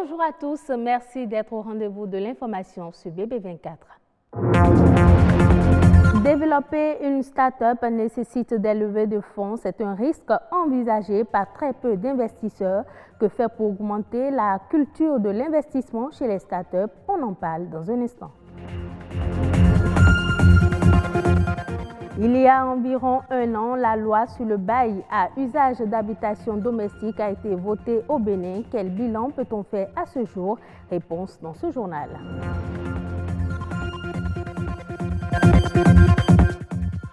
Bonjour à tous, merci d'être au rendez-vous de l'information sur BB24. Développer une start-up nécessite des levées de fonds. C'est un risque envisagé par très peu d'investisseurs. Que faire pour augmenter la culture de l'investissement chez les start-up? On en parle dans un instant. Il y a environ un an, la loi sur le bail à usage d'habitation domestique a été votée au Bénin. Quel bilan peut-on faire à ce jour? Réponse dans ce journal.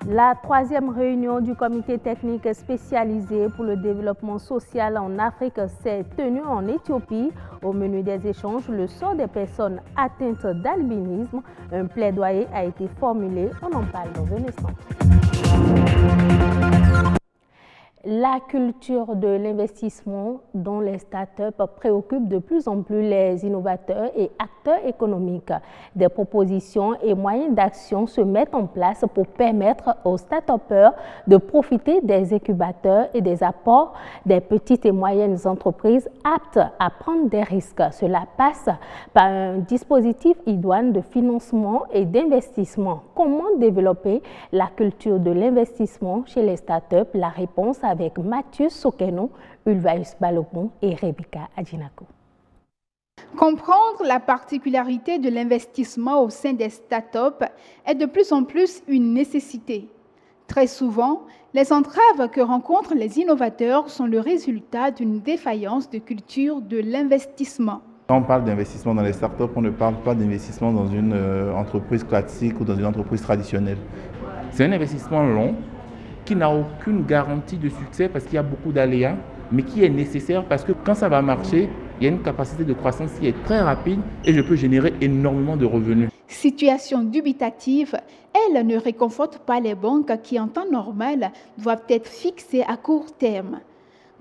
La troisième réunion du comité technique spécialisé pour le développement social en Afrique s'est tenue en Éthiopie. Au menu des échanges, le sort des personnes atteintes d'albinisme. Un plaidoyer a été formulé. On en parle dans un instant. La culture de l'investissement dans les startups préoccupe de plus en plus les innovateurs et acteurs économiques. Des propositions et moyens d'action se mettent en place pour permettre aux start-upers de profiter des incubateurs et des apports des petites et moyennes entreprises aptes à prendre des risques. Cela passe par un dispositif idoine de financement et d'investissement. Comment développer la culture de l'investissement chez les startups? La réponse avec Mathieu Sokeno, Ulvaeus Balogun et Rebecca Adjinako. Comprendre la particularité de l'investissement au sein des startups est de plus en plus une nécessité. Très souvent, les entraves que rencontrent les innovateurs sont le résultat d'une défaillance de culture de l'investissement. Quand on parle d'investissement dans les startups, on ne parle pas d'investissement dans une entreprise classique ou dans une entreprise traditionnelle. C'est un investissement long qui n'a aucune garantie de succès parce qu'il y a beaucoup d'aléas, mais qui est nécessaire parce que quand ça va marcher, il y a une capacité de croissance qui est très rapide et je peux générer énormément de revenus. Situation dubitative, elle ne réconforte pas les banques qui, en temps normal, doivent être fixées à court terme.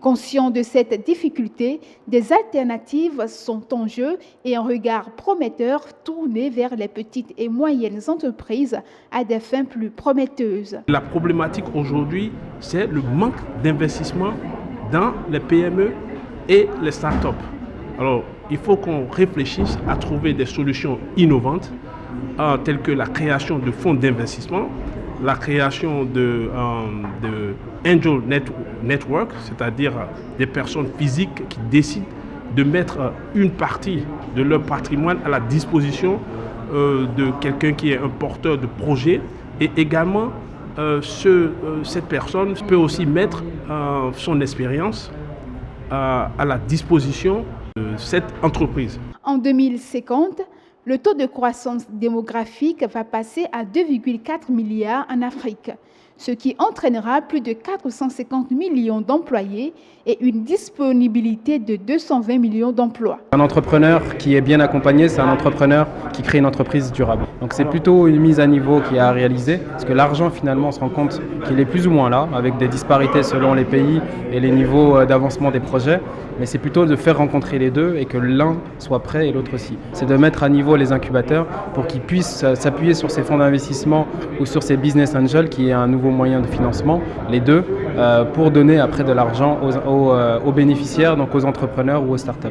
Conscient de cette difficulté, des alternatives sont en jeu et un regard prometteur tourné vers les petites et moyennes entreprises à des fins plus prometteuses. La problématique aujourd'hui, c'est le manque d'investissement dans les PME et les startups. Alors, il faut qu'on réfléchisse à trouver des solutions innovantes, telles que la création de fonds d'investissement, la création de Angel Network, c'est-à-dire des personnes physiques qui décident de mettre une partie de leur patrimoine à la disposition de quelqu'un qui est un porteur de projet. Et également, cette personne peut aussi mettre son expérience à la disposition de cette entreprise. En 2050, le taux de croissance démographique va passer à 2,4 milliards en Afrique, ce qui entraînera plus de 450 millions d'employés et une disponibilité de 220 millions d'emplois. Un entrepreneur qui est bien accompagné, c'est un entrepreneur qui crée une entreprise durable. Donc c'est plutôt une mise à niveau qui est à réaliser, parce que l'argent finalement on se rend compte qu'il est plus ou moins là, avec des disparités selon les pays et les niveaux d'avancement des projets, mais c'est plutôt de faire rencontrer les deux et que l'un soit prêt et l'autre aussi. C'est de mettre à niveau les incubateurs pour qu'ils puissent s'appuyer sur ces fonds d'investissement ou sur ces business angels qui est un nouveau moyen de financement, les deux, pour donner après de l'argent aux bénéficiaires, donc aux entrepreneurs ou aux startups.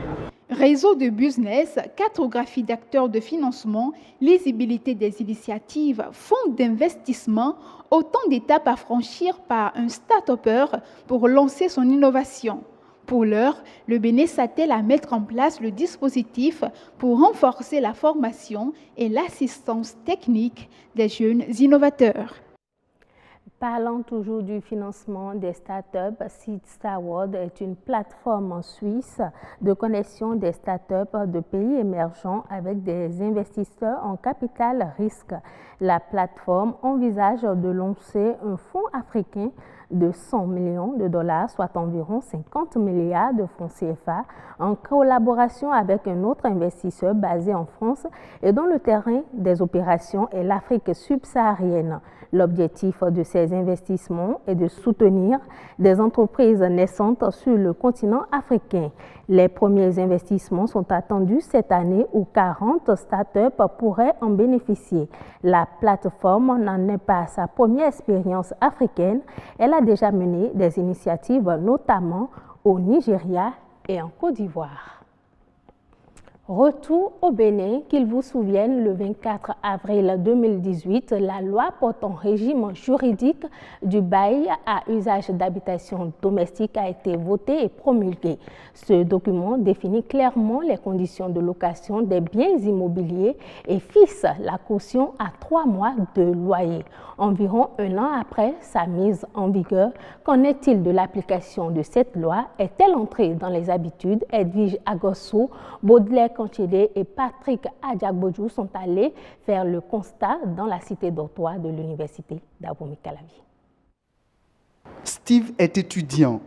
Réseau de business, cartographie d'acteurs de financement, lisibilité des initiatives, fonds d'investissement, autant d'étapes à franchir par un start-upper pour lancer son innovation. Pour l'heure, le Bénin s'attelle à mettre en place le dispositif pour renforcer la formation et l'assistance technique des jeunes innovateurs. Parlant toujours du financement des startups, SeedStarWorld est une plateforme suisse de connexion des startups de pays émergents avec des investisseurs en capital risque. La plateforme envisage de lancer un fonds africain de 100 millions de dollars, soit environ 50 milliards de francs CFA, en collaboration avec un autre investisseur basé en France et dont le terrain des opérations est l'Afrique subsaharienne. L'objectif de ces investissements est de soutenir des entreprises naissantes sur le continent africain. Les premiers investissements sont attendus cette année où 40 startups pourraient en bénéficier. La plateforme n'en est pas à sa première expérience africaine. Elle a déjà mené des initiatives notamment au Nigeria et en Côte d'Ivoire. Retour au Bénin, qu'il vous souvienne, le 24 avril 2018, la loi portant régime juridique du bail à usage d'habitation domestique a été votée et promulguée. Ce document définit clairement les conditions de location des biens immobiliers et fixe la caution à 3 mois de loyer. Environ un an après sa mise en vigueur, qu'en est-il de l'application de cette loi? Est-elle entrée dans les habitudes? Edwige Agosso, Baudelaire Cantielé et Patrick Adjagbodjou sont allés faire le constat dans la cité dortoir de l'université d'Abomey-Calavi. Steve est étudiant.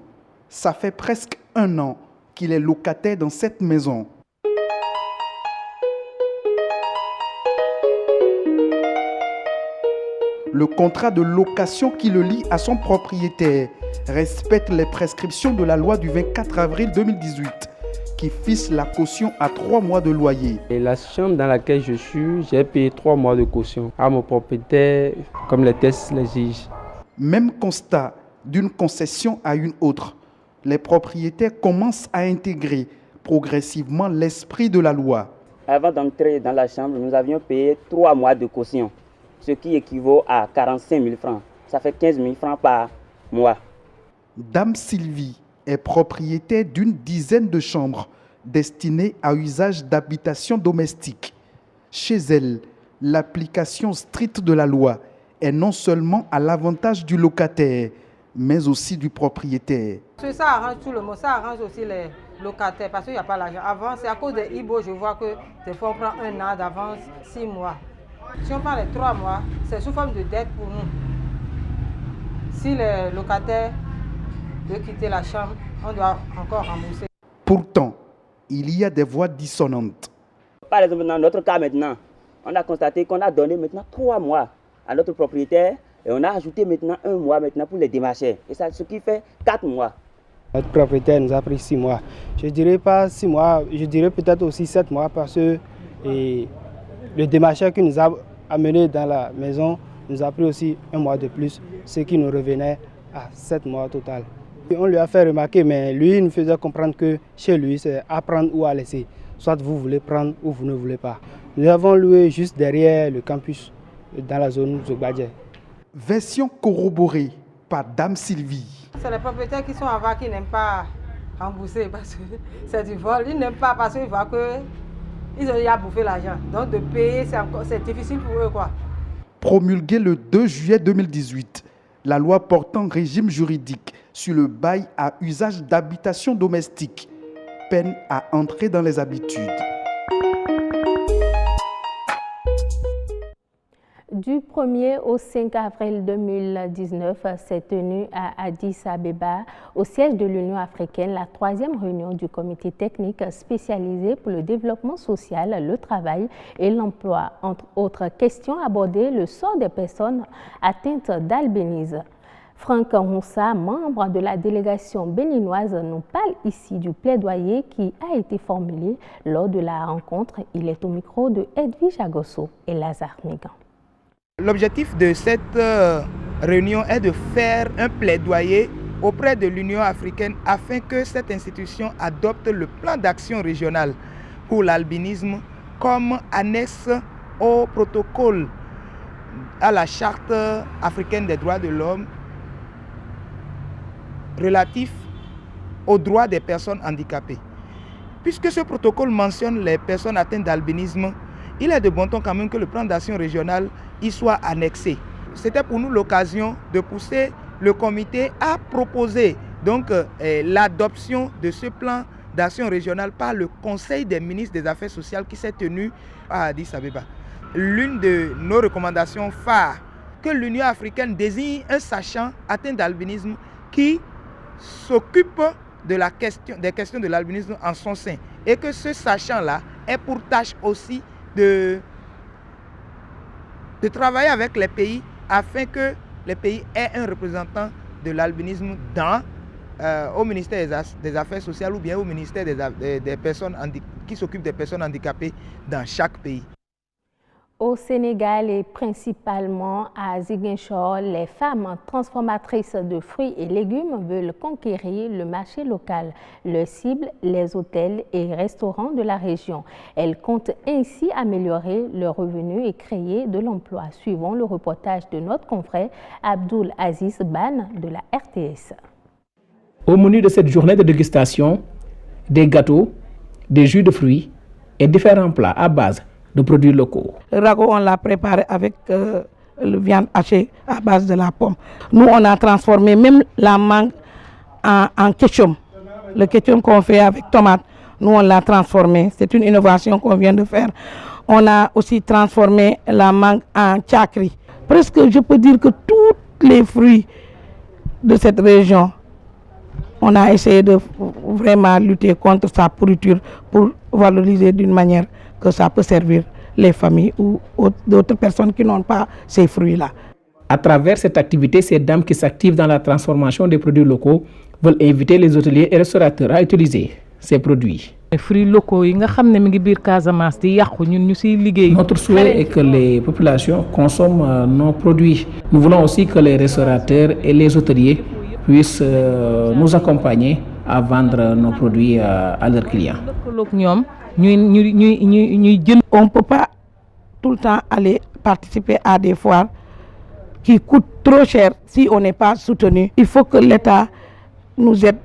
Ça fait presque un an qu'il est locataire dans cette maison. Le contrat de location qui le lie à son propriétaire respecte les prescriptions de la loi du 24 avril 2018 qui fixe la caution à 3 mois de loyer. Et la chambre dans laquelle je suis, j'ai payé 3 mois de caution à mon propriétaire comme les tests l'exigent. Même constat d'une concession à une autre. Les propriétaires commencent à intégrer progressivement l'esprit de la loi. Avant d'entrer dans la chambre, nous avions payé 3 mois de caution, ce qui équivaut à 45 000 francs. Ça fait 15 000 francs par mois. Dame Sylvie est propriétaire d'une dizaine de chambres destinées à usage d'habitation domestique. Chez elle, l'application stricte de la loi est non seulement à l'avantage du locataire, mais aussi du propriétaire. Ça arrange tout le monde, ça arrange aussi les locataires parce qu'il n'y a pas l'argent. Avant, c'est à cause des IBO, je vois que des fois on prend un an d'avance, 6 mois. Si on prend les 3 mois, c'est sous forme de dette pour nous. Si les locataires veulent quitter la chambre, on doit encore rembourser. Pourtant, il y a des voix dissonantes. Par exemple, dans notre cas maintenant, on a constaté qu'on a donné maintenant 3 mois à notre propriétaire et on a ajouté maintenant 1 mois maintenant pour les démarcheurs. Et ça, ce qui fait 4 mois. Notre propriétaire nous a pris 6 mois. Je dirais pas 6 mois, je dirais peut-être aussi 7 mois parce que le démarcheur qui nous a amenés dans la maison nous a pris aussi 1 mois de plus, ce qui nous revenait à 7 mois au total. On lui a fait remarquer, mais lui nous faisait comprendre que chez lui, c'est à prendre ou à laisser. Soit vous voulez prendre ou vous ne voulez pas. Nous avons loué juste derrière le campus, dans la zone Zobadje. Version corroborée par Dame Sylvie. C'est les propriétaires qui sont avant qui n'aiment pas rembourser parce que c'est du vol. Ils n'aiment pas parce qu'ils voient qu'ils ont déjà bouffé l'argent. Donc de payer, c'est difficile pour eux, quoi. Promulguée le 2 juillet 2018, la loi portant régime juridique sur le bail à usage d'habitation domestique peine à entrer dans les habitudes. Du 1er au 5 avril 2019 s'est tenue à Addis Abeba, au siège de l'Union africaine, la 3e réunion du comité technique spécialisé pour le développement social, le travail et l'emploi. Entre autres questions abordées, le sort des personnes atteintes d'albinisme. Franck Roussa, membre de la délégation béninoise, nous parle ici du plaidoyer qui a été formulé lors de la rencontre. Il est au micro de Edwige Agosso et Lazare Mégan. L'objectif de cette réunion est de faire un plaidoyer auprès de l'Union africaine afin que cette institution adopte le plan d'action régional pour l'albinisme comme annexe au protocole à la Charte africaine des droits de l'homme relatif aux droits des personnes handicapées. Puisque ce protocole mentionne les personnes atteintes d'albinisme, il est de bon ton quand même que le plan d'action régional y soit annexé. C'était pour nous l'occasion de pousser le comité à proposer donc l'adoption de ce plan d'action régional par le Conseil des ministres des Affaires sociales qui s'est tenu à Addis Abeba. L'une de nos recommandations phares, que l'Union africaine désigne un sachant atteint d'albinisme qui s'occupe des questions de l'albinisme en son sein et que ce sachant-là ait pour tâche aussi de travailler avec les pays afin que les pays aient un représentant de l'albinisme au ministère des Affaires sociales ou bien au ministère des personnes qui s'occupent des personnes handicapées dans chaque pays. Au Sénégal et principalement à Ziguinchor, les femmes transformatrices de fruits et légumes veulent conquérir le marché local. Leur cible, les hôtels et restaurants de la région. Elles comptent ainsi améliorer leurs revenus et créer de l'emploi. Suivons le reportage de notre confrère Abdoul Aziz Ban de la RTS. Au menu de cette journée de dégustation, des gâteaux, des jus de fruits et différents plats à base de produits locaux. Le ragoût, on l'a préparé avec le viande hachée à base de la pomme. Nous, on a transformé même la mangue en ketchup. Le ketchup qu'on fait avec tomate, nous, on l'a transformé. C'est une innovation qu'on vient de faire. On a aussi transformé la mangue en tchakri. Presque, je peux dire que tous les fruits de cette région, on a essayé de vraiment lutter contre sa pourriture pour valoriser d'une manière que ça peut servir les familles ou d'autres personnes qui n'ont pas ces fruits-là. À travers cette activité, ces dames qui s'activent dans la transformation des produits locaux veulent inviter les hôteliers et restaurateurs à utiliser ces produits. Notre souhait est que les populations consomment nos produits. Nous voulons aussi que les restaurateurs et les hôteliers puissent nous accompagner à vendre nos produits à leurs clients. On ne peut pas tout le temps aller participer à des foires qui coûtent trop cher si on n'est pas soutenu. Il faut que l'État nous aide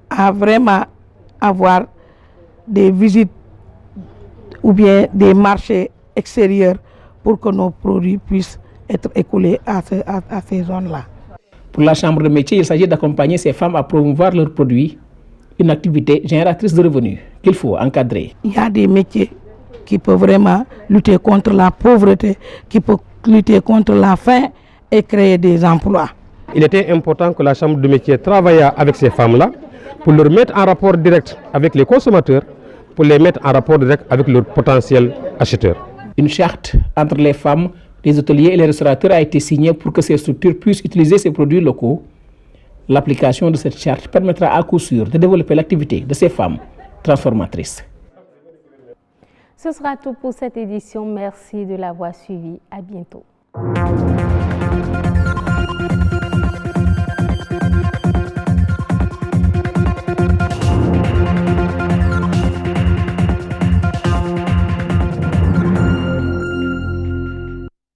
à vraiment avoir des visites ou bien des marchés extérieurs pour que nos produits puissent être écoulés à ces zones-là. Pour la Chambre de métier, il s'agit d'accompagner ces femmes à promouvoir leurs produits, une activité génératrice de revenus qu'il faut encadrer. Il y a des métiers qui peuvent vraiment lutter contre la pauvreté, qui peuvent lutter contre la faim et créer des emplois. Il était important que la Chambre de métier travaille avec ces femmes-là pour leur mettre en rapport direct avec les consommateurs, pour les mettre en rapport direct avec leurs potentiels acheteurs. Une charte entre les femmes, les hôteliers et les restaurateurs a été signée pour que ces structures puissent utiliser ces produits locaux. L'application de cette charte permettra à coup sûr de développer l'activité de ces femmes transformatrices. Ce sera tout pour cette édition. Merci de l'avoir suivi. À bientôt.